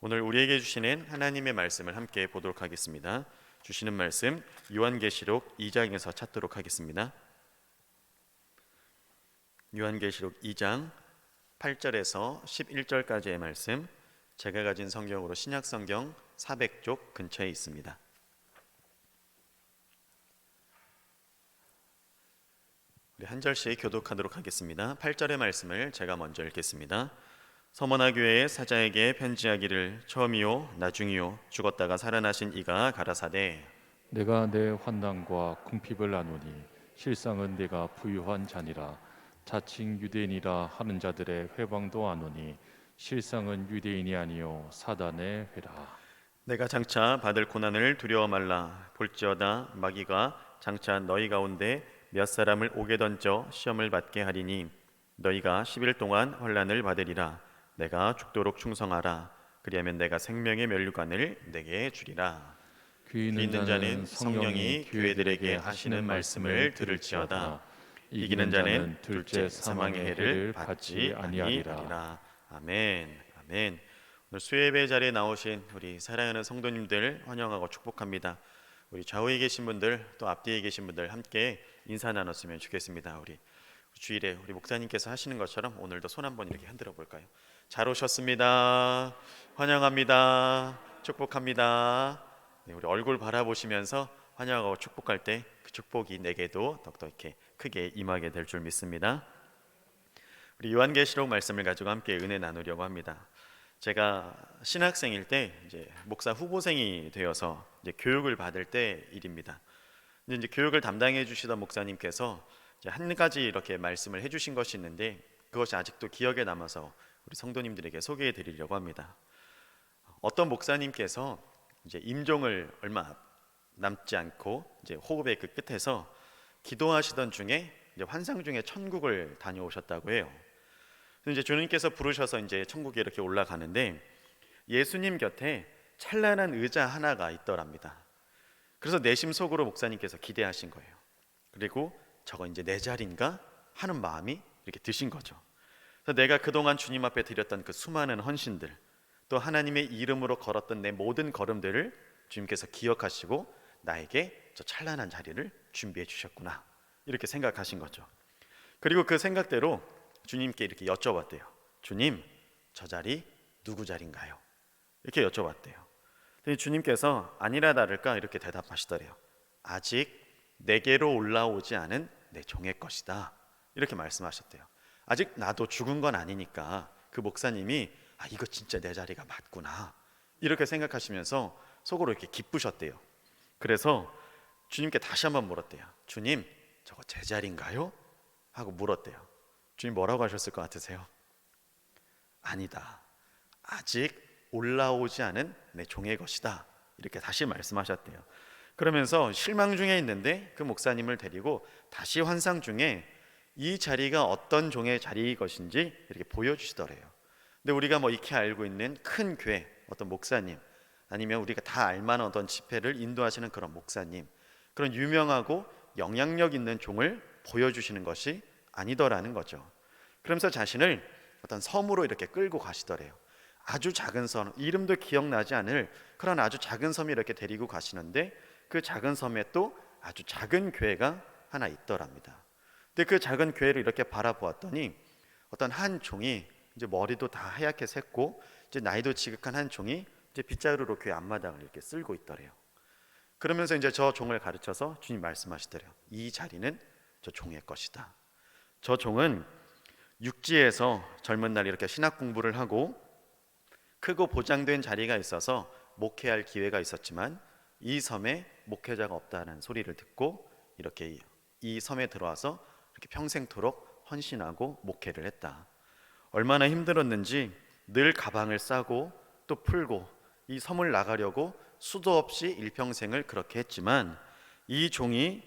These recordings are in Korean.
오늘 우리에게 주시는 하나님의 말씀을 함께 보도록 하겠습니다. 주시는 말씀 요한계시록 2장에서 찾도록 하겠습니다. 요한계시록 2장 8절에서 11절까지의 말씀, 제가 가진 성경으로 신약성경 400쪽 근처에 있습니다. 우리 한 절씩 교독하도록 하겠습니다. 8절의 말씀을 제가 먼저 읽겠습니다. 서머나 교회의 사자에게 편지하기를 처음이요 나중이요 죽었다가 살아나신 이가 가라사대 내가 내 환난과 궁핍을 아노니 실상은 내가 부유한 자니라. 자칭 유대인이라 하는 자들의 회방도 아노니 실상은 유대인이 아니요 사단의 회라. 내가 장차 받을 고난을 두려워 말라. 볼지어다 마귀가 장차 너희 가운데 몇 사람을 옥에 던져 시험을 받게 하리니 너희가 10일 동안 환난을 받으리라. 내가 죽도록 충성하라. 그리하면 내가 생명의 면류관을 내게 주리라. 귀 있는 자는 성령이 교회들에게 하시는 말씀을 들을지어다. 이기는 자는 둘째 사망의 해를 받지 아니하리라. 아멘. 아멘. 오늘 수예배 자리에 나오신 우리 사랑하는 성도님들 환영하고 축복합니다. 우리 좌우에 계신 분들 또 앞뒤에 계신 분들 함께 인사 나눴으면 좋겠습니다. 우리 주일에 우리 목사님께서 하시는 것처럼 오늘도 손 한번 이렇게 흔들어 볼까요? 잘 오셨습니다. 환영합니다. 축복합니다. 네, 우리 얼굴 바라보시면서 환영하고 축복할 때 그 축복이 내게도 더욱더 이렇게 크게 임하게 될 줄 믿습니다. 우리 요한계시록 말씀을 가지고 함께 은혜 나누려고 합니다. 제가 신학생일 때 이제 목사 후보생이 되어서 이제 교육을 받을 때 일입니다. 이제 교육을 담당해 주시던 목사님께서 이제 한 가지 이렇게 말씀을 해주신 것이 있는데 그것이 아직도 기억에 남아서 우리 성도님들에게 소개해 드리려고 합니다. 어떤 목사님께서 이제 임종을 얼마 남지 않고 이제 호흡의 그 끝에서 기도하시던 중에 이제 환상 중에 천국을 다녀오셨다고 해요. 이제 주님께서 부르셔서 이제 천국에 이렇게 올라가는데 예수님 곁에 찬란한 의자 하나가 있더랍니다. 그래서 내심 속으로 목사님께서 기대하신 거예요. 그리고 저거 이제 내 자리인가 하는 마음이 이렇게 드신 거죠. 그래서 내가 그동안 주님 앞에 드렸던 그 수많은 헌신들, 또 하나님의 이름으로 걸었던 내 모든 걸음들을 주님께서 기억하시고 나에게 저 찬란한 자리를 준비해 주셨구나 이렇게 생각하신 거죠. 그리고 그 생각대로 주님께 이렇게 여쭤봤대요. 주님, 저 자리 누구 자리인가요? 이렇게 여쭤봤대요. 근데 주님께서 아니라 다를까 이렇게 대답하시더래요. 아직 내게로 올라오지 않은 내 종의 것이다 이렇게 말씀하셨대요. 아직 나도 죽은 건 아니니까 그 목사님이 이거 진짜 내 자리가 맞구나 이렇게 생각하시면서 속으로 이렇게 기쁘셨대요. 그래서 주님께 다시 한번 물었대요. 주님, 저거 제 자리인가요? 하고 물었대요. 주님 뭐라고 하셨을 것 같으세요? 아니다. 아직 올라오지 않은 내 종의 것이다. 이렇게 다시 말씀하셨대요. 그러면서 실망 중에 있는데 그 목사님을 데리고 다시 환상 중에 이 자리가 어떤 종의 자리인 것인지 이렇게 보여주시더래요. 근데 우리가 뭐 익히 알고 있는 큰 교회 어떤 목사님 아니면 우리가 다 알만한 어떤 집회를 인도하시는 그런 목사님, 그런 유명하고 영향력 있는 종을 보여주시는 것이 아니더라는 거죠. 그러면서 자신을 어떤 섬으로 이렇게 끌고 가시더래요. 아주 작은 섬, 이름도 기억나지 않을 그런 아주 작은 섬이 이렇게 데리고 가시는데 그 작은 섬에 또 아주 작은 교회가 하나 있더랍니다. 근데 그 작은 교회를 이렇게 바라보았더니 어떤 한 종이 이제 머리도 다 하얗게 샜고 이제 나이도 지극한 한 종이 이제 빗자루로 교회 앞마당을 이렇게 쓸고 있더래요. 그러면서 이제 저 종을 가르쳐서 주님 말씀하시더래요. 이 자리는 저 종의 것이다. 저 종은 육지에서 젊은 날 이렇게 신학 공부를 하고 크고 보장된 자리가 있어서 목회할 기회가 있었지만 이 섬에 목회자가 없다는 소리를 듣고 이렇게 이 섬에 들어와서 이렇게 평생토록 헌신하고 목회를 했다. 얼마나 힘들었는지 늘 가방을 싸고 또 풀고 이 섬을 나가려고 수도 없이 일평생을 그렇게 했지만 이 종이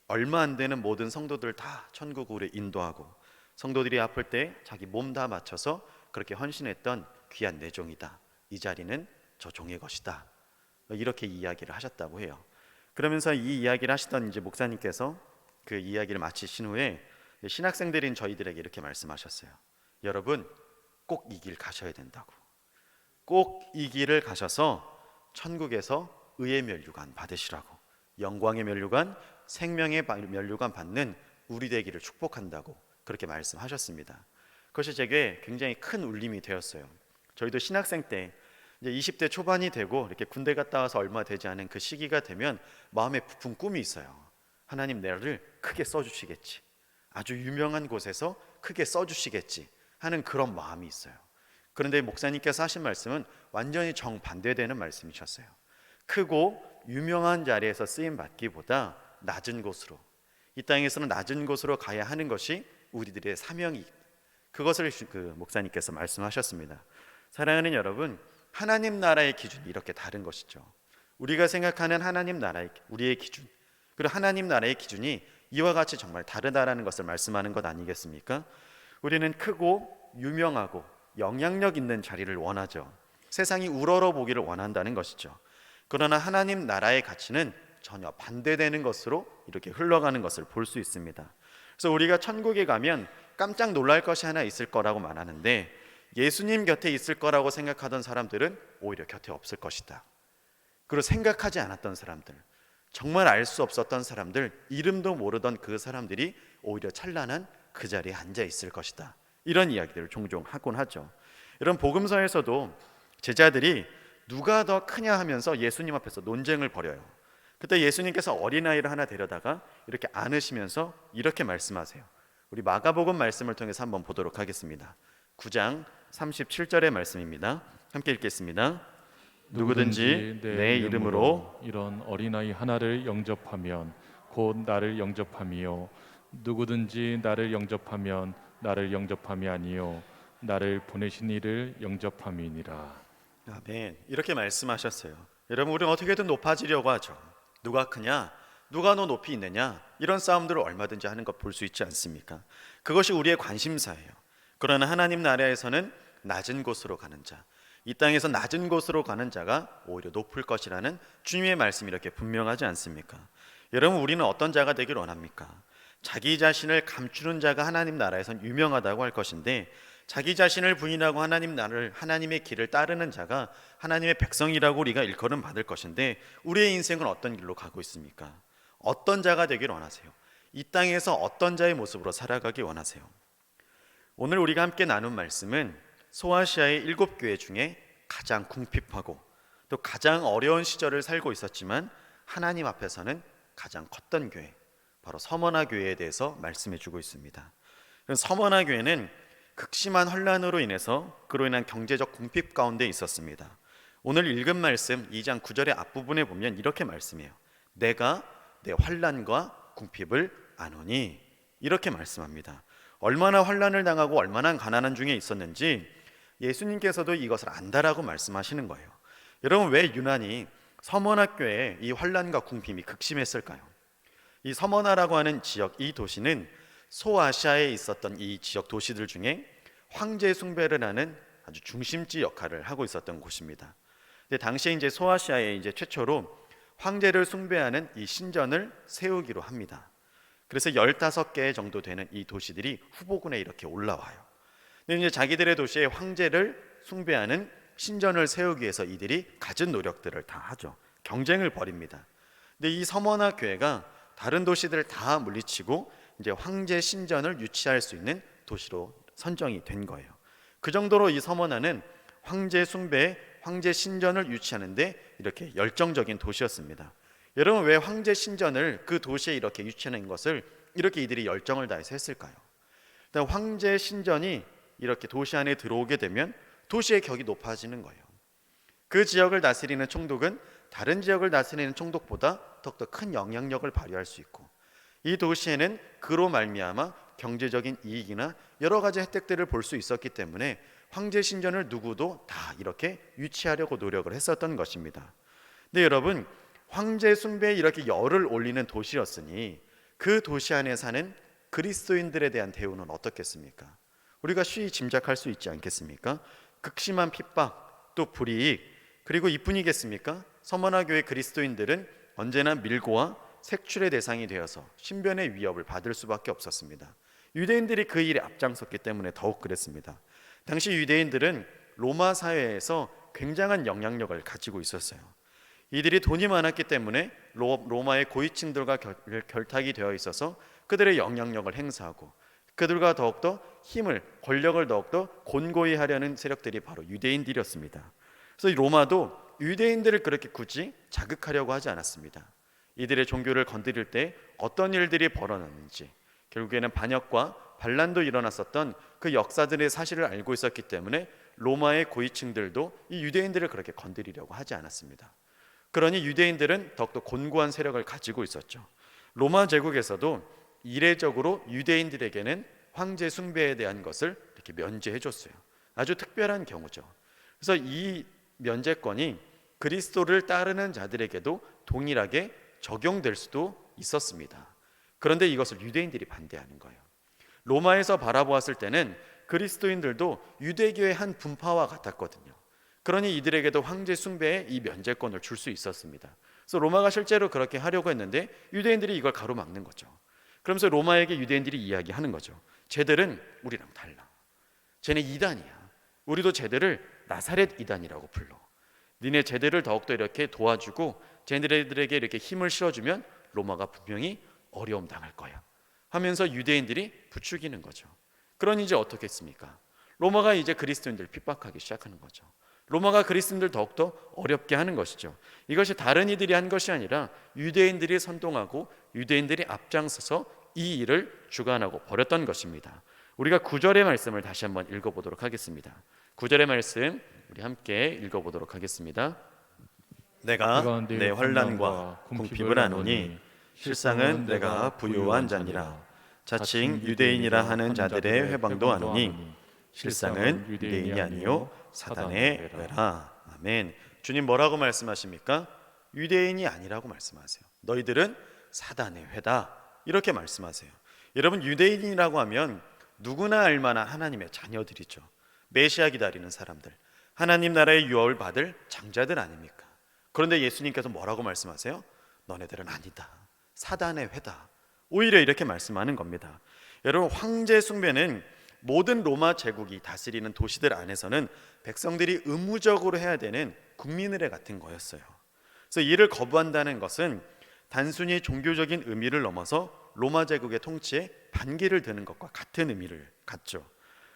얼마 안 되는 모든 성도들 다 천국으로 인도하고 성도들이 아플 때 자기 몸 다 맞춰서 그렇게 헌신했던 귀한 내 종이다. 이 자리는 저 종의 것이다. 이렇게 이야기를 하셨다고 해요. 그러면서 이 이야기를 하시던 이제 목사님께서 그 이야기를 마치신 후에 신학생들인 저희들에게 이렇게 말씀하셨어요. 여러분 꼭 이 길 가셔야 된다고. 꼭 이 길을 가셔서 천국에서 의의 면류관 받으시라고, 영광의 면류관, 생명의 면류관 받는 우리 되기를 축복한다고 그렇게 말씀하셨습니다. 그것이 제게 굉장히 큰 울림이 되었어요. 저희도 신학생 때 이제 20대 초반이 되고 이렇게 군대 갔다 와서 얼마 되지 않은 그 시기가 되면 마음에 부푼 꿈이 있어요. 하나님 나를 크게 써주시겠지, 아주 유명한 곳에서 크게 써주시겠지 하는 그런 마음이 있어요. 그런데 목사님께서 하신 말씀은 완전히 정반대되는 말씀이셨어요. 크고 유명한 자리에서 쓰임 받기보다 낮은 곳으로, 이 땅에서는 낮은 곳으로 가야 하는 것이 우리들의 사명이, 그것을 그 목사님께서 말씀하셨습니다. 사랑하는 여러분, 하나님 나라의 기준이 이렇게 다른 것이죠. 우리가 생각하는 하나님 나라의 우리의 기준, 그리고 하나님 나라의 기준이 이와 같이 정말 다르다라는 것을 말씀하는 것 아니겠습니까? 우리는 크고 유명하고 영향력 있는 자리를 원하죠. 세상이 우러러 보기를 원한다는 것이죠. 그러나 하나님 나라의 가치는 전혀 반대되는 것으로 이렇게 흘러가는 것을 볼 수 있습니다. 그래서 우리가 천국에 가면 깜짝 놀랄 것이 하나 있을 거라고 말하는데, 예수님 곁에 있을 거라고 생각하던 사람들은 오히려 곁에 없을 것이다. 그리고 생각하지 않았던 사람들, 정말 알 수 없었던 사람들, 이름도 모르던 그 사람들이 오히려 찬란한 그 자리에 앉아 있을 것이다. 이런 이야기들을 종종 하곤 하죠. 이런 복음서에서도 제자들이 누가 더 크냐 하면서 예수님 앞에서 논쟁을 벌여요. 그때 예수님께서 어린아이를 하나 데려다가 이렇게 안으시면서 이렇게 말씀하세요. 우리 마가복음 말씀을 통해서 한번 보도록 하겠습니다. 9장 37절의 말씀입니다. 함께 읽겠습니다. 누구든지 내 이름으로 이런 어린아이 하나를 영접하면 곧 나를 영접함이요, 누구든지 나를 영접하면 나를 영접함이 아니요 나를 보내신 이를 영접함이니라. 아멘. 이렇게 말씀하셨어요. 여러분, 우리는 어떻게든 높아지려고 하죠. 누가 크냐, 누가 너 높이 있느냐, 이런 싸움들을 얼마든지 하는 것 볼 수 있지 않습니까? 그것이 우리의 관심사예요. 그러나 하나님 나라에서는 낮은 곳으로 가는 자, 이 땅에서 낮은 곳으로 가는 자가 오히려 높을 것이라는 주님의 말씀이 이렇게 분명하지 않습니까? 여러분, 우리는 어떤 자가 되길 원합니까? 자기 자신을 감추는 자가 하나님 나라에선 유명하다고 할 것인데, 자기 자신을 부인하고 하나님의 길을 따르는 자가 하나님의 백성이라고 우리가 일컬음 받을 것인데, 우리의 인생은 어떤 길로 가고 있습니까? 어떤 자가 되길 원하세요? 이 땅에서 어떤 자의 모습으로 살아가기 원하세요? 오늘 우리가 함께 나눈 말씀은 소아시아의 7교회 중에 가장 궁핍하고 또 가장 어려운 시절을 살고 있었지만 하나님 앞에서는 가장 컸던 교회, 바로 서머나 교회에 대해서 말씀해 주고 있습니다. 서머나 교회는 극심한 환란으로 인해서 그로 인한 경제적 궁핍 가운데 있었습니다. 오늘 읽은 말씀 2장 9절의 앞부분에 보면 이렇게 말씀해요. 내가 내 환란과 궁핍을 아노니, 이렇게 말씀합니다. 얼마나 환란을 당하고 얼마나 가난한 중에 있었는지 예수님께서도 이것을 안다라고 말씀하시는 거예요. 여러분, 왜 유난히 서머나 교회에 이 환란과 궁핍이 극심했을까요? 이 서머나라고 하는 지역, 이 도시는 소아시아에 있었던 이 지역 도시들 중에 황제 숭배를 하는 아주 중심지 역할을 하고 있었던 곳입니다. 근데 당시에 이제 소아시아에 이제 최초로 황제를 숭배하는 이 신전을 세우기로 합니다. 그래서 15개 정도 되는 이 도시들이 후보군에 이렇게 올라와요. 근데 이제 자기들의 도시에 황제를 숭배하는 신전을 세우기 위해서 이들이 갖은 노력들을 다 하죠. 경쟁을 벌입니다. 근데 이 서머나 교회가 다른 도시들을 다 물리치고 이제 황제 신전을 유치할 수 있는 도시로 선정이 된 거예요. 그 정도로 이 서머나는 황제 숭배, 황제 신전을 유치하는데 이렇게 열정적인 도시였습니다. 여러분, 왜 황제 신전을 그 도시에 이렇게 유치하는 것을 이렇게 이들이 열정을 다해서 했을까요? 일단 황제 신전이 이렇게 도시 안에 들어오게 되면 도시의 격이 높아지는 거예요. 그 지역을 다스리는 총독은 다른 지역을 다스리는 총독보다 더욱더 큰 영향력을 발휘할 수 있고, 이 도시에는 그로 말미암아 경제적인 이익이나 여러 가지 혜택들을 볼 수 있었기 때문에 황제 신전을 누구도 다 이렇게 유치하려고 노력을 했었던 것입니다. 근데 여러분, 황제 숭배에 이렇게 열을 올리는 도시였으니 그 도시 안에 사는 그리스도인들에 대한 대우는 어떻겠습니까? 우리가 쉬이 짐작할 수 있지 않겠습니까? 극심한 핍박, 또 불이익, 그리고 이뿐이겠습니까? 서머나 교회 그리스도인들은 언제나 밀고와 색출의 대상이 되어서 신변의 위협을 받을 수밖에 없었습니다. 유대인들이 그 일에 앞장섰기 때문에 더욱 그랬습니다. 당시 유대인들은 로마 사회에서 굉장한 영향력을 가지고 있었어요. 이들이 돈이 많았기 때문에 로마의 고위층들과 결탁이 되어 있어서 그들의 영향력을 행사하고 그들과 더욱더 힘을, 권력을 더욱더 곤고히 하려는 세력들이 바로 유대인들이었습니다. 그래서 로마도 유대인들을 그렇게 굳이 자극하려고 하지 않았습니다. 이들의 종교를 건드릴 때 어떤 일들이 벌어났는지, 결국에는 반역과 반란도 일어났었던 그 역사들의 사실을 알고 있었기 때문에 로마의 고위층들도 이 유대인들을 그렇게 건드리려고 하지 않았습니다. 그러니 유대인들은 더욱더 곤고한 세력을 가지고 있었죠. 로마 제국에서도 이례적으로 유대인들에게는 황제 숭배에 대한 것을 이렇게 면제해 줬어요. 아주 특별한 경우죠. 그래서 이 면제권이 그리스도를 따르는 자들에게도 동일하게 적용될 수도 있었습니다. 그런데 이것을 유대인들이 반대하는 거예요. 로마에서 바라보았을 때는 그리스도인들도 유대교의 한 분파와 같았거든요. 그러니 이들에게도 황제 숭배의 이 면제권을 줄 수 있었습니다. 그래서 로마가 실제로 그렇게 하려고 했는데 유대인들이 이걸 가로막는 거죠. 그러면서 로마에게 유대인들이 이야기하는 거죠. 쟤들은 우리랑 달라. 쟤네 이단이야. 우리도 쟤들을 나사렛 이단이라고 불러. 니네 쟤들을 더욱더 이렇게 도와주고 쟤네들에게 이렇게 힘을 실어주면 로마가 분명히 어려움 당할 거야 하면서 유대인들이 부추기는 거죠. 그러니 이제 어떻게 했습니까? 로마가 이제 그리스도인들 핍박하기 시작하는 거죠. 로마가 그리스도인들 더욱더 어렵게 하는 것이죠. 이것이 다른 이들이 한 것이 아니라 유대인들이 선동하고 유대인들이 앞장서서 이 일을 주관하고 벌였던 것입니다. 우리가 9절의 말씀을 다시 한번 읽어보도록 하겠습니다. 9절의 말씀 우리 함께 읽어보도록 하겠습니다. 내가 내 환난과 궁핍을 아노니 실상은 내가 부유한 자니라. 자칭 유대인이라 하는 자들의 회방도 아노니 실상은 유대인이 아니요 사단의 회라. 아멘. 주님 뭐라고 말씀하십니까? 유대인이 아니라고 말씀하세요. 너희들은 사단의 회다 이렇게 말씀하세요. 여러분 유대인이라고 하면 누구나 알만한 하나님의 자녀들이죠. 메시아 기다리는 사람들, 하나님 나라의 유업을 받을 장자들 아닙니까? 그런데 예수님께서 뭐라고 말씀하세요? 너네들은 아니다. 사단의 회다. 오히려 이렇게 말씀하는 겁니다. 여러분 황제 숭배는 모든 로마 제국이 다스리는 도시들 안에서는 백성들이 의무적으로 해야 되는 국민의례 같은 거였어요. 그래서 이를 거부한다는 것은 단순히 종교적인 의미를 넘어서 로마 제국의 통치에 반기를 드는 것과 같은 의미를 갖죠.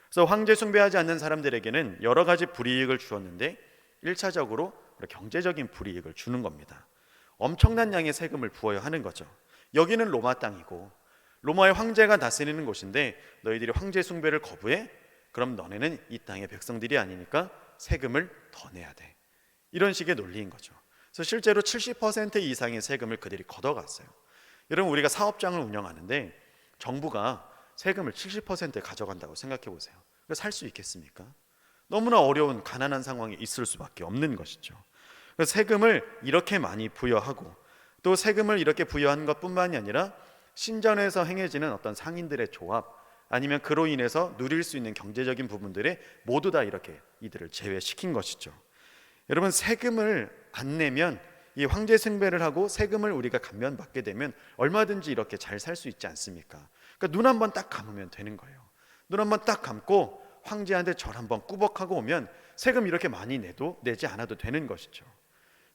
그래서 황제 숭배하지 않는 사람들에게는 여러 가지 불이익을 주었는데 1차적으로 경제적인 불이익을 주는 겁니다. 엄청난 양의 세금을 부어야 하는 거죠. 여기는 로마 땅이고 로마의 황제가 다스리는 곳인데 너희들이 황제 숭배를 거부해? 그럼 너네는 이 땅의 백성들이 아니니까 세금을 더 내야 돼. 이런 식의 논리인 거죠. 그래서 실제로 70% 이상의 세금을 그들이 걷어갔어요. 여러분 우리가 사업장을 운영하는데 정부가 세금을 70% 가져간다고 생각해 보세요. 살 수 있겠습니까? 너무나 어려운 가난한 상황이 있을 수밖에 없는 것이죠. 그래서 세금을 이렇게 많이 부여하고 또 세금을 이렇게 부여하는 것뿐만이 아니라 신전에서 행해지는 어떤 상인들의 조합 아니면 그로 인해서 누릴 수 있는 경제적인 부분들에 모두 다 이렇게 이들을 제외시킨 것이죠. 여러분 세금을 안 내면 이 황제 숭배를 하고 세금을 우리가 감면받게 되면 얼마든지 이렇게 잘 살 수 있지 않습니까? 그러니까 눈 한번 딱 감으면 되는 거예요. 눈 한번 딱 감고 황제한테 절 한번 꾸벅하고 오면 세금 이렇게 많이 내지 않아도 되는 것이죠.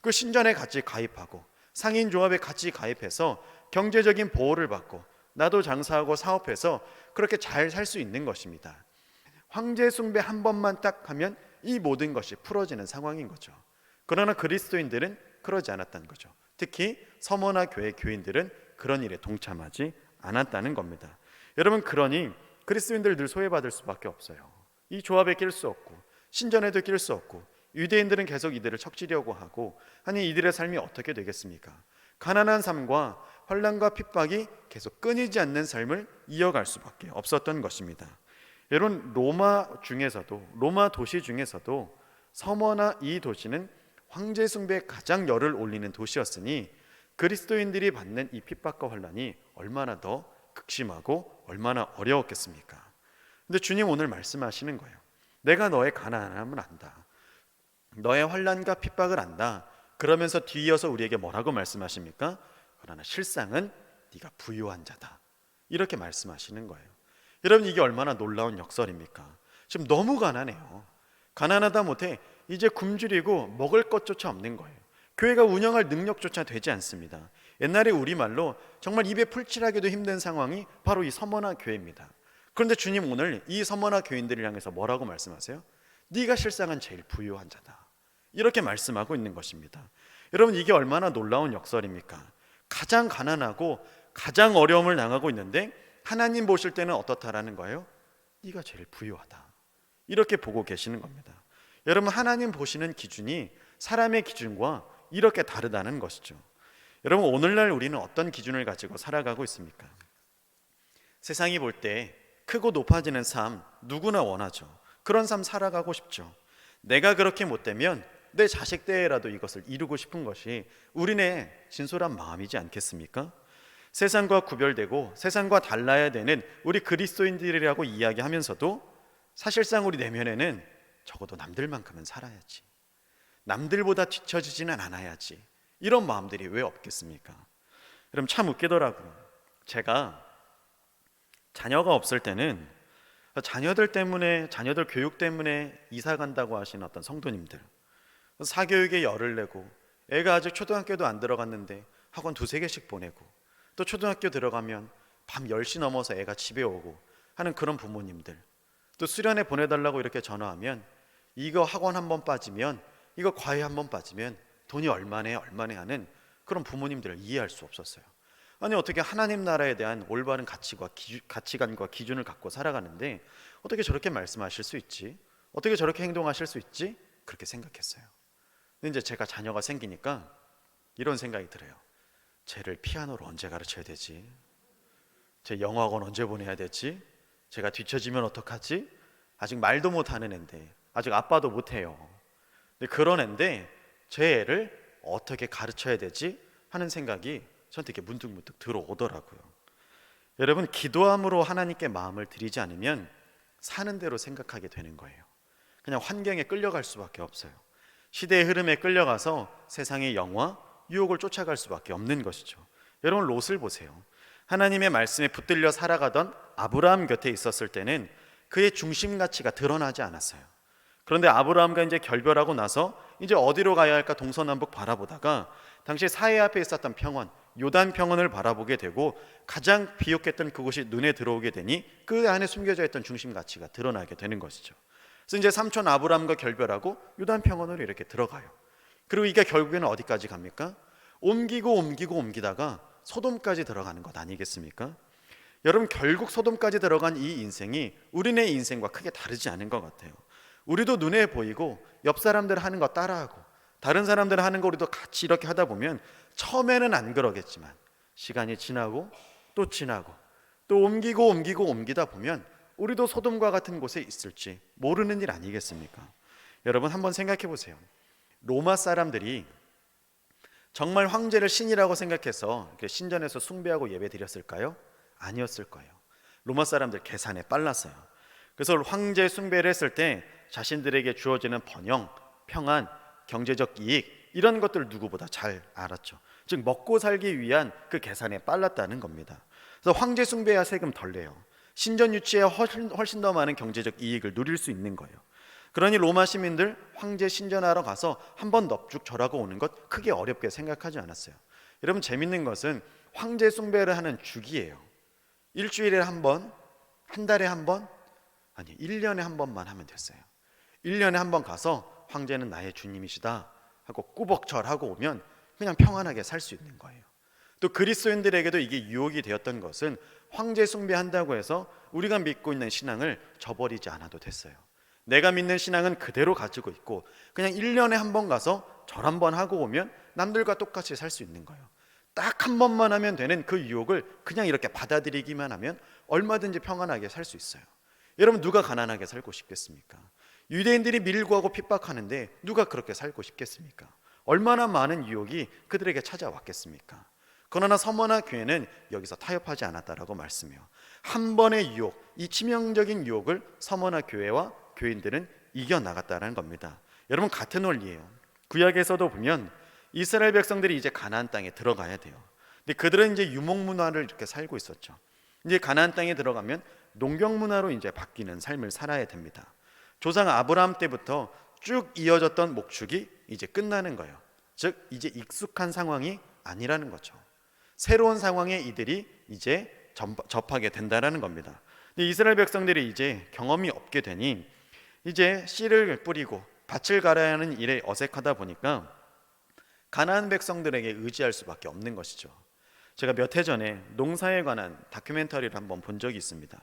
그 신전에 같이 가입하고 상인조합에 같이 가입해서 경제적인 보호를 받고 나도 장사하고 사업해서 그렇게 잘 살 수 있는 것입니다. 황제 숭배 한 번만 딱 하면 이 모든 것이 풀어지는 상황인 거죠. 그러나 그리스도인들은 그러지 않았다는 거죠. 특히 서머나 교회 교인들은 그런 일에 동참하지 않았다는 겁니다. 여러분 그러니 그리스도인들 늘 소외받을 수밖에 없어요. 이 조합에 낄 수 없고 신전에도 낄 수 없고 유대인들은 계속 이들을 척지려고 하고 아니 이들의 삶이 어떻게 되겠습니까? 가난한 삶과 환난과 핍박이 계속 끊이지 않는 삶을 이어갈 수밖에 없었던 것입니다. 여러분 로마 도시 중에서도 서머나 이 도시는 황제 숭배에 가장 열을 올리는 도시였으니 그리스도인들이 받는 이 핍박과 환난이 얼마나 더 극심하고 얼마나 어려웠겠습니까? 근데 주님 오늘 말씀하시는 거예요. 내가 너의 가난함을 안다. 너의 환난과 핍박을 안다. 그러면서 뒤이어서 우리에게 뭐라고 말씀하십니까? 그러나 실상은 네가 부유한 자다. 이렇게 말씀하시는 거예요. 여러분 이게 얼마나 놀라운 역설입니까? 지금 너무 가난해요. 가난하다 못해 이제 굶주리고 먹을 것조차 없는 거예요. 교회가 운영할 능력조차 되지 않습니다. 옛날에 우리말로 정말 입에 풀칠하기도 힘든 상황이 바로 이 서머나 교회입니다. 그런데 주님 오늘 이 서머나 교인들을 향해서 뭐라고 말씀하세요? 네가 실상은 제일 부유한 자다, 이렇게 말씀하고 있는 것입니다. 여러분, 이게 얼마나 놀라운 역설입니까? 가장 가난하고 가장 어려움을 당하고 있는데 하나님 보실 때는 어떻다라는 거예요? 네가 제일 부유하다, 이렇게 보고 계시는 겁니다. 여러분, 하나님 보시는 기준이 사람의 기준과 이렇게 다르다는 것이죠. 여러분, 오늘날 우리는 어떤 기준을 가지고 살아가고 있습니까? 세상이 볼 때 크고 높아지는 삶 누구나 원하죠. 그런 삶 살아가고 싶죠. 내가 그렇게 못되면 내 자식 때라도 이것을 이루고 싶은 것이 우리네 진솔한 마음이지 않겠습니까? 세상과 구별되고 세상과 달라야 되는 우리 그리스도인들이라고 이야기하면서도 사실상 우리 내면에는 적어도 남들만큼은 살아야지, 남들보다 뒤처지지는 않아야지, 이런 마음들이 왜 없겠습니까? 여러분, 참 웃기더라고요. 제가 자녀가 없을 때는 자녀들 교육 때문에 이사 간다고 하시는 어떤 성도님들, 사교육에 열을 내고 애가 아직 초등학교도 안 들어갔는데 학원 2-3개씩 보내고, 또 초등학교 들어가면 밤 10시 넘어서 애가 집에 오고 하는 그런 부모님들, 또 수련회 보내달라고 이렇게 전화하면 이거 학원 한번 빠지면, 이거 과외 한번 빠지면 돈이 얼마네 하는 그런 부모님들을 이해할 수 없었어요. 아니, 어떻게 하나님 나라에 대한 올바른 가치관과 기준을 갖고 살아가는데 어떻게 저렇게 말씀하실 수 있지? 어떻게 저렇게 행동하실 수 있지? 그렇게 생각했어요. 근데 이제 제가 자녀가 생기니까 이런 생각이 들어요. 쟤를 피아노를 언제 가르쳐야 되지? 쟤 영어학원 언제 보내야 되지? 제가 뒤처지면 어떡하지? 아직 말도 못하는 앤데, 아직 아빠도 못해요. 근데 그런 앤데 제 애를 어떻게 가르쳐야 되지? 하는 생각이 저한테 이렇게 문득문득 들어오더라고요. 여러분, 기도함으로 하나님께 마음을 드리지 않으면 사는 대로 생각하게 되는 거예요. 그냥 환경에 끌려갈 수밖에 없어요. 시대의 흐름에 끌려가서 세상의 영화, 유혹을 쫓아갈 수밖에 없는 것이죠. 여러분, 롯을 보세요. 하나님의 말씀에 붙들려 살아가던 아브라함 곁에 있었을 때는 그의 중심 가치가 드러나지 않았어요. 그런데 아브라함과 이제 결별하고 나서 이제 어디로 가야 할까 동서남북 바라보다가 당시 사해 앞에 있었던 평원, 요단 평원을 바라보게 되고 가장 비옥했던 그곳이 눈에 들어오게 되니 그 안에 숨겨져 있던 중심 가치가 드러나게 되는 것이죠. 그래서 이제 삼촌 아브라함과 결별하고 요단 평원으로 이렇게 들어가요. 그리고 이게 결국에는 어디까지 갑니까? 옮기다가 소돔까지 들어가는 것 아니겠습니까? 여러분, 결국 소돔까지 들어간 이 인생이 우리네 인생과 크게 다르지 않은 것 같아요. 우리도 눈에 보이고 옆 사람들 하는 거 따라하고 다른 사람들 하는 거 우리도 같이 이렇게 하다 보면 처음에는 안 그러겠지만 시간이 지나고 또 옮기다 보면 우리도 소돔과 같은 곳에 있을지 모르는 일 아니겠습니까? 여러분, 한번 생각해 보세요. 로마 사람들이 정말 황제를 신이라고 생각해서 신전에서 숭배하고 예배 드렸을까요? 아니었을 거예요. 로마 사람들 계산에 빨랐어요. 그래서 황제 숭배를 했을 때 자신들에게 주어지는 번영, 평안, 경제적 이익, 이런 것들을 누구보다 잘 알았죠. 즉 먹고 살기 위한 그 계산에 빨랐다는 겁니다. 그래서 황제 숭배야 세금 덜 내요. 신전 유치에 훨씬 더 많은 경제적 이익을 누릴 수 있는 거예요. 그러니 로마 시민들 황제 신전하러 가서 한번 넙죽 절하고 오는 것 크게 어렵게 생각하지 않았어요. 여러분, 재밌는 것은 황제 숭배를 하는 주기예요. 일주일에 한 번, 한 달에 한 번, 아니 1년에 한 번만 하면 됐어요. 1년에 한 번 가서 황제는 나의 주님이시다 하고 꾸벅절하고 오면 그냥 평안하게 살 수 있는 거예요. 또 그리스도인들에게도 이게 유혹이 되었던 것은 황제 숭배한다고 해서 우리가 믿고 있는 신앙을 저버리지 않아도 됐어요. 내가 믿는 신앙은 그대로 가지고 있고 그냥 1년에 한 번 가서 절 한 번 하고 오면 남들과 똑같이 살 수 있는 거예요. 딱 한 번만 하면 되는 그 유혹을 그냥 이렇게 받아들이기만 하면 얼마든지 평안하게 살 수 있어요. 여러분, 누가 가난하게 살고 싶겠습니까? 유대인들이 밀고하고 핍박하는데 누가 그렇게 살고 싶겠습니까? 얼마나 많은 유혹이 그들에게 찾아왔겠습니까? 그러나 서머나 교회는 여기서 타협하지 않았다라고 말씀해요. 한 번의 유혹, 이 치명적인 유혹을 서머나 교회와 교인들은 이겨나갔다는 겁니다. 여러분, 같은 원리예요. 구약에서도 보면 이스라엘 백성들이 이제 가나안 땅에 들어가야 돼요. 근데 그들은 이제 유목 문화를 이렇게 살고 있었죠. 이제 가나안 땅에 들어가면 농경 문화로 이제 바뀌는 삶을 살아야 됩니다. 조상 아브라함 때부터 쭉 이어졌던 목축이 이제 끝나는 거예요. 즉 이제 익숙한 상황이 아니라는 거죠. 새로운 상황에 이들이 이제 접하게 된다라는 겁니다. 근데 이스라엘 백성들이 이제 경험이 없게 되니 이제 씨를 뿌리고 밭을 갈아야 하는 일에 어색하다 보니까 가나안 백성들에게 의지할 수밖에 없는 것이죠. 제가 몇 해 전에 농사에 관한 다큐멘터리를 한번 본 적이 있습니다.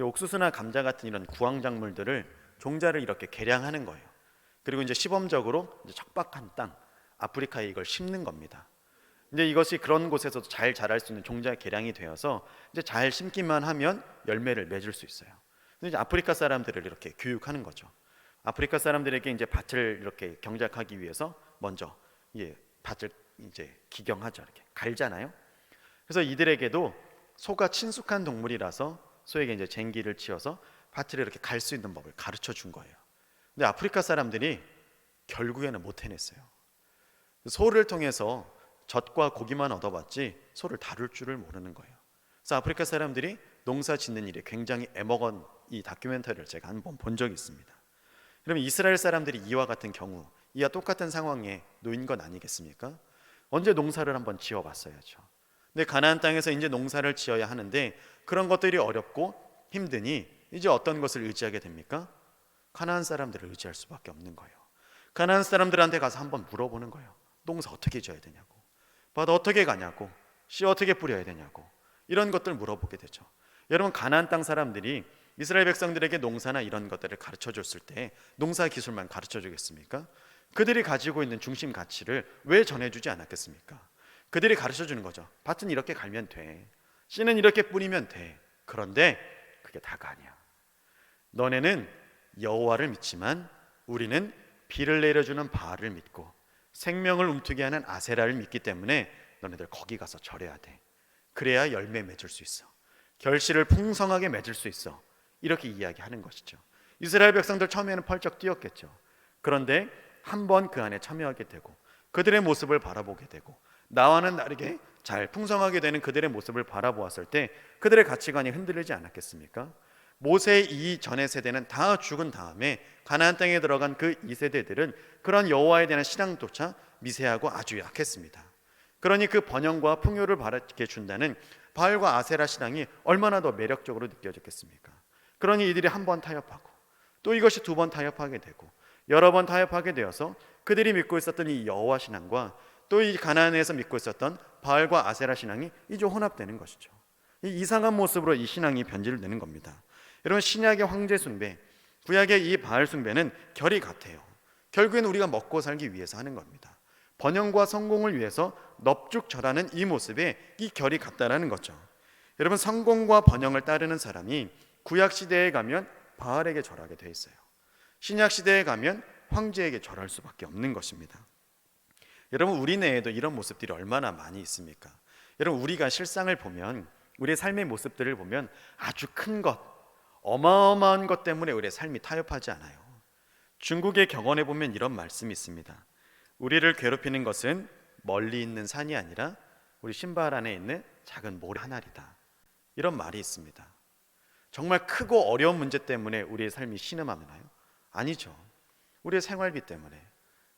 옥수수나 감자 같은 이런 구황작물들을 종자를 이렇게 개량하는 거예요. 그리고 이제 시범적으로 이제 척박한 땅 아프리카에 이걸 심는 겁니다. 근데 이것이 그런 곳에서도 잘 자랄 수 있는 종자 개량이 되어서 이제 잘 심기만 하면 열매를 맺을 수 있어요. 근데 이제 아프리카 사람들을 이렇게 교육하는 거죠. 아프리카 사람들에게 이제 밭을 이렇게 경작하기 위해서 먼저 밭을 이제 기경하죠. 이렇게 갈잖아요. 그래서 이들에게도 소가 친숙한 동물이라서 소에게 이제 쟁기를 치어서 밭을 이렇게 갈 수 있는 법을 가르쳐 준 거예요. 근데 아프리카 사람들이 결국에는 못 해냈어요. 소를 통해서 젖과 고기만 얻어봤지 소를 다룰 줄을 모르는 거예요. 그래서 아프리카 사람들이 농사 짓는 일에 굉장히 애먹은 이 다큐멘터리를 제가 한번 본 적이 있습니다. 그러면 이스라엘 사람들이 이와 같은 경우, 이와 똑같은 상황에 놓인 건 아니겠습니까? 언제 농사를 한번 지어봤어야죠. 근데 가나안 땅에서 이제 농사를 지어야 하는데 그런 것들이 어렵고 힘드니 이제 어떤 것을 의지하게 됩니까? 가나안 사람들을 의지할 수밖에 없는 거예요. 가나안 사람들한테 가서 한번 물어보는 거예요. 농사 어떻게 지어야 되냐고, 밭 어떻게 가냐고, 씨 어떻게 뿌려야 되냐고, 이런 것들 물어보게 되죠. 여러분, 가나안 땅 사람들이 이스라엘 백성들에게 농사나 이런 것들을 가르쳐 줬을 때 농사 기술만 가르쳐 주겠습니까? 그들이 가지고 있는 중심 가치를 왜 전해주지 않았겠습니까? 그들이 가르쳐 주는 거죠. 밭은 이렇게 갈면 돼, 씨는 이렇게 뿌리면 돼. 그런데 그게 다가 아니야. 너네는 여호와를 믿지만 우리는 비를 내려주는 바알을 믿고 생명을 움트게 하는 아세라를 믿기 때문에 너네들 거기 가서 절해야 돼. 그래야 열매 맺을 수 있어. 결실을 풍성하게 맺을 수 있어. 이렇게 이야기하는 것이죠. 이스라엘 백성들 처음에는 펄쩍 뛰었겠죠. 그런데 한번 그 안에 참여하게 되고 그들의 모습을 바라보게 되고 나와는 다르게 잘 풍성하게 되는 그들의 모습을 바라보았을 때 그들의 가치관이 흔들리지 않았겠습니까? 모세의 이전의 세대는 다 죽은 다음에 가나안 땅에 들어간 그 2세대들은 그런 여호와에 대한 신앙조차 미세하고 아주 약했습니다. 그러니 그 번영과 풍요를 바라게 준다는 바알과 아세라 신앙이 얼마나 더 매력적으로 느껴졌겠습니까? 그러니 이들이 한 번 타협하고 또 이것이 두 번 타협하게 되고 여러 번 타협하게 되어서 그들이 믿고 있었던 이 여호와 신앙과 또 이 가나안에서 믿고 있었던 바알과 아세라 신앙이 이제 혼합되는 것이죠. 이 이상한 모습으로 이 신앙이 변질되는 겁니다. 여러분, 신약의 황제 숭배, 구약의 이 바알 숭배는 결이 같아요. 결국에는 우리가 먹고 살기 위해서 하는 겁니다. 번영과 성공을 위해서 넙죽 절하는 이 모습에 이 결이 같다라는 거죠. 여러분, 성공과 번영을 따르는 사람이 구약 시대에 가면 바알에게 절하게 돼 있어요. 신약 시대에 가면 황제에게 절할 수밖에 없는 것입니다. 여러분, 우리 내에도 이런 모습들이 얼마나 많이 있습니까? 여러분, 우리가 실상을 보면, 우리의 삶의 모습들을 보면 아주 큰 것, 어마어마한 것 때문에 우리의 삶이 타협하지 않아요. 중국의 격언에 보면 이런 말씀이 있습니다. 우리를 괴롭히는 것은 멀리 있는 산이 아니라 우리 신발 안에 있는 작은 모래 한 알이다. 이런 말이 있습니다. 정말 크고 어려운 문제 때문에 우리의 삶이 신음하나요? 아니죠. 우리의 생활비 때문에,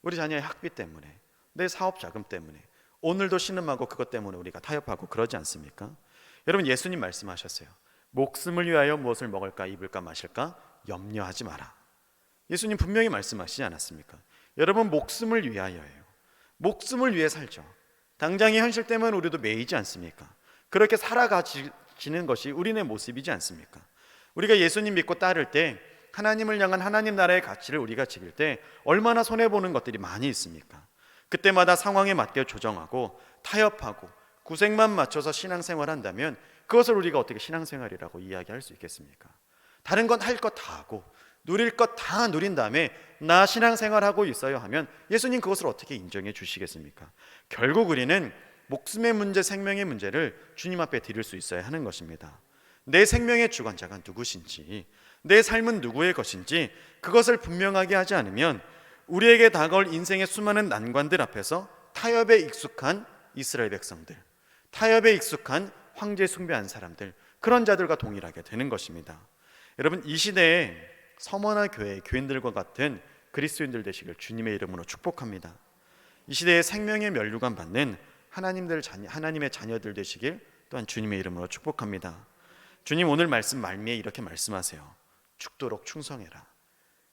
우리 자녀의 학비 때문에, 내 사업 자금 때문에 오늘도 신음하고 그것 때문에 우리가 타협하고 그러지 않습니까? 여러분, 예수님 말씀하셨어요. 목숨을 위하여 무엇을 먹을까 입을까 마실까 염려하지 마라. 예수님 분명히 말씀하시지 않았습니까? 여러분, 목숨을 위하여예요. 목숨을 위해 살죠. 당장의 현실 때문에 우리도 매이지 않습니까? 그렇게 살아가지는 것이 우리의 모습이지 않습니까? 우리가 예수님 믿고 따를 때 하나님을 향한 하나님 나라의 가치를 우리가 지킬 때 얼마나 손해보는 것들이 많이 있습니까? 그때마다 상황에 맞게 조정하고 타협하고 구색만 맞춰서 신앙생활 한다면 그것을 우리가 어떻게 신앙생활이라고 이야기할 수 있겠습니까? 다른 건 할 것 다 하고 누릴 것 다 누린 다음에 나 신앙생활하고 있어요 하면 예수님 그것을 어떻게 인정해 주시겠습니까? 결국 우리는 목숨의 문제, 생명의 문제를 주님 앞에 드릴 수 있어야 하는 것입니다. 내 생명의 주관자가 누구신지, 내 삶은 누구의 것인지 그것을 분명하게 하지 않으면 우리에게 다가올 인생의 수많은 난관들 앞에서 타협에 익숙한 이스라엘 백성들, 타협에 익숙한 황제 숭배한 사람들, 그런 자들과 동일하게 되는 것입니다. 여러분, 이 시대에 서머나 교회 교인들과 같은 그리스도인들 되시길 주님의 이름으로 축복합니다. 이 시대에 생명의 면류관 받는 하나님의 자녀들 되시길 또한 주님의 이름으로 축복합니다. 주님 오늘 말씀 말미에 이렇게 말씀하세요. 죽도록 충성해라.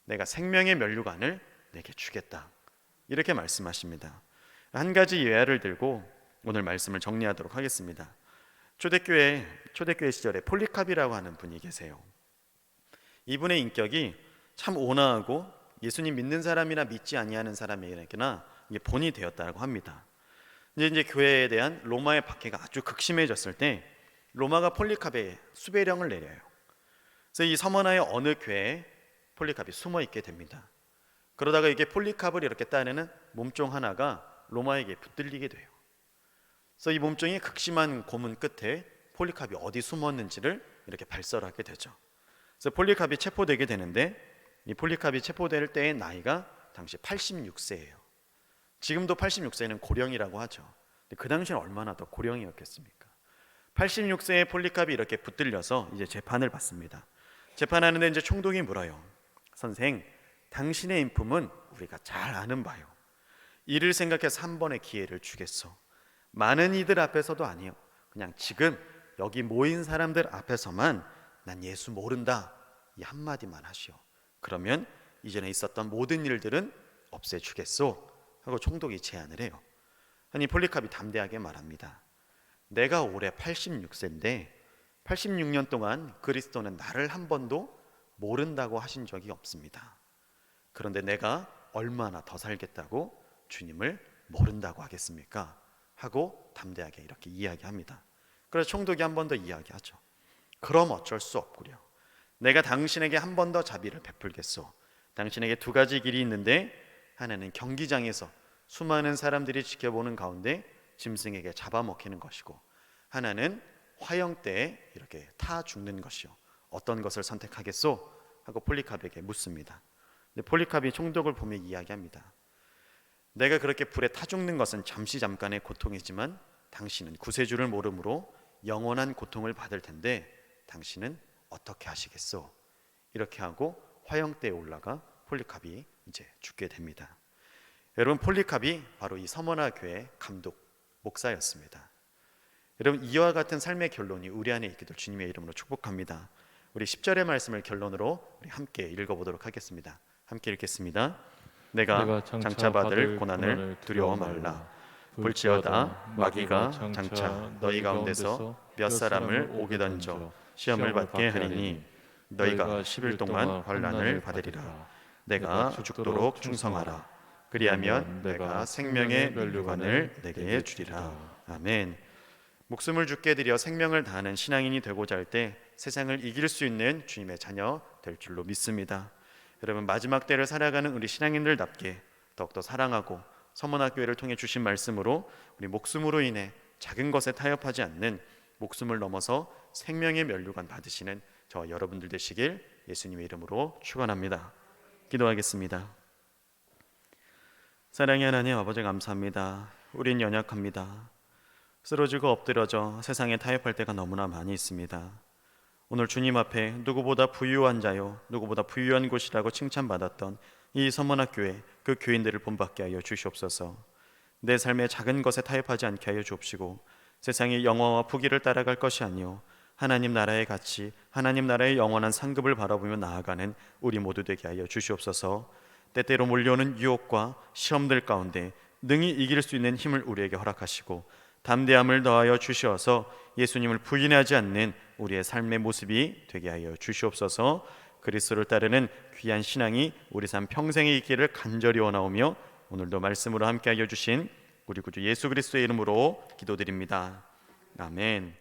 내가 생명의 면류관을 내게 주겠다. 이렇게 말씀하십니다. 한 가지 예화를 들고 오늘 말씀을 정리하도록 하겠습니다. 초대교회 시절에 폴리캅이라고 하는 분이 계세요. 이분의 인격이 참 온화하고 예수님 믿는 사람이나 믿지 아니하는 사람에게나 본이 되었다고 합니다. 이제 교회에 대한 로마의 박해가 아주 극심해졌을 때 로마가 폴리캅에 수배령을 내려요. 그래서 이 서머나의 어느 교회에 폴리캅이 숨어 있게 됩니다. 그러다가 이게 폴리캅을 이렇게 따내는 몸종 하나가 로마에게 붙들리게 돼요. 그래서 이 몸종이 극심한 고문 끝에 폴리캅이 어디 숨었는지를 이렇게 발설하게 되죠. 그래서 폴리캅이 체포되게 되는데 이 폴리캅이 체포될 때의 나이가 당시 86세예요. 지금도 86세는 고령이라고 하죠. 근데 그 당시는 얼마나 더 고령이었겠습니까? 86세의 폴리캅이 이렇게 붙들려서 이제 재판을 받습니다. 재판하는데 이제 총독이 물어요. 선생, 당신의 인품은 우리가 잘 아는 바요. 이를 생각해서 한 번의 기회를 주겠소. 많은 이들 앞에서도 아니요. 그냥 지금 여기 모인 사람들 앞에서만 난 예수 모른다. 이 한마디만 하시오. 그러면 이전에 있었던 모든 일들은 없애주겠소. 하고 총독이 제안을 해요. 아니 폴리캅이 담대하게 말합니다. 내가 올해 86세인데 86년 동안 그리스도는 나를 한 번도 모른다고 하신 적이 없습니다. 그런데 내가 얼마나 더 살겠다고 주님을 모른다고 하겠습니까? 하고 담대하게 이렇게 이야기합니다. 그래서 총독이 한 번 더 이야기하죠. 그럼 어쩔 수 없구려. 내가 당신에게 한 번 더 자비를 베풀겠소. 당신에게 두 가지 길이 있는데 하나는 경기장에서 수많은 사람들이 지켜보는 가운데 짐승에게 잡아먹히는 것이고 하나는 화형대에 이렇게 타 죽는 것이요. 어떤 것을 선택하겠소? 하고 폴리캅에게 묻습니다. 근데 폴리캅이 총독을 보며 이야기합니다. 내가 그렇게 불에 타 죽는 것은 잠깐의 고통이지만 당신은 구세주를 모름으로 영원한 고통을 받을 텐데 당신은 어떻게 하시겠소? 이렇게 하고 화형대에 올라가 폴리캅이 이제 죽게 됩니다. 여러분 폴리캅이 바로 이 서머나 교회 감독 목사였습니다. 여러분 이와 같은 삶의 결론이 우리 안에 있기를 주님의 이름으로 축복합니다. 우리 10절의 말씀을 결론으로 우리 함께 읽어보도록 하겠습니다. 함께 읽겠습니다. 내가 장차받을 고난을 두려워 말라. 볼지어다 마귀가 장차 너희 가운데서 몇 사람을 옥에 던져 시험을 받게 하리니 너희가 10일 동안 환난을 받으리라. 내가 죽도록 충성하라. 그리하면 내가 생명의 면류관을 내게 주리라. 아멘. 목숨을 죽게 드려 생명을 다하는 신앙인이 되고자 할 때 세상을 이길 수 있는 주님의 자녀 될 줄로 믿습니다. 여러분 마지막 때를 살아가는 우리 신앙인들답게 더욱더 사랑하고 서머나교회를 통해 주신 말씀으로 우리 목숨으로 인해 작은 것에 타협하지 않는 목숨을 넘어서 생명의 면류관 받으시는 저와 여러분들 되시길 예수님의 이름으로 축원합니다. 기도하겠습니다. 사랑의 하나님 아버지 감사합니다. 우린 연약합니다. 쓰러지고 엎드려져 세상에 타협할 때가 너무나 많이 있습니다. 오늘 주님 앞에 누구보다 부유한 자요 누구보다 부유한 곳이라고 칭찬받았던 이 서머나교회 그 교인들을 본받게 하여 주시옵소서. 내 삶의 작은 것에 타협하지 않게 하여 주옵시고 세상의 영화와 부귀를 따라갈 것이 아니요 하나님 나라의 가치 하나님 나라의 영원한 상급을 바라보며 나아가는 우리 모두 되게 하여 주시옵소서. 때때로 몰려오는 유혹과 시험들 가운데 능히 이길 수 있는 힘을 우리에게 허락하시고 담대함을 더하여 주시어서 예수님을 부인하지 않는 우리의 삶의 모습이 되게 하여 주시옵소서. 그리스도를 따르는 귀한 신앙이 우리 삶 평생에 있기를 간절히 원하오며 오늘도 말씀으로 함께하여 주신 우리 구주 예수 그리스도의 이름으로 기도드립니다. 아멘.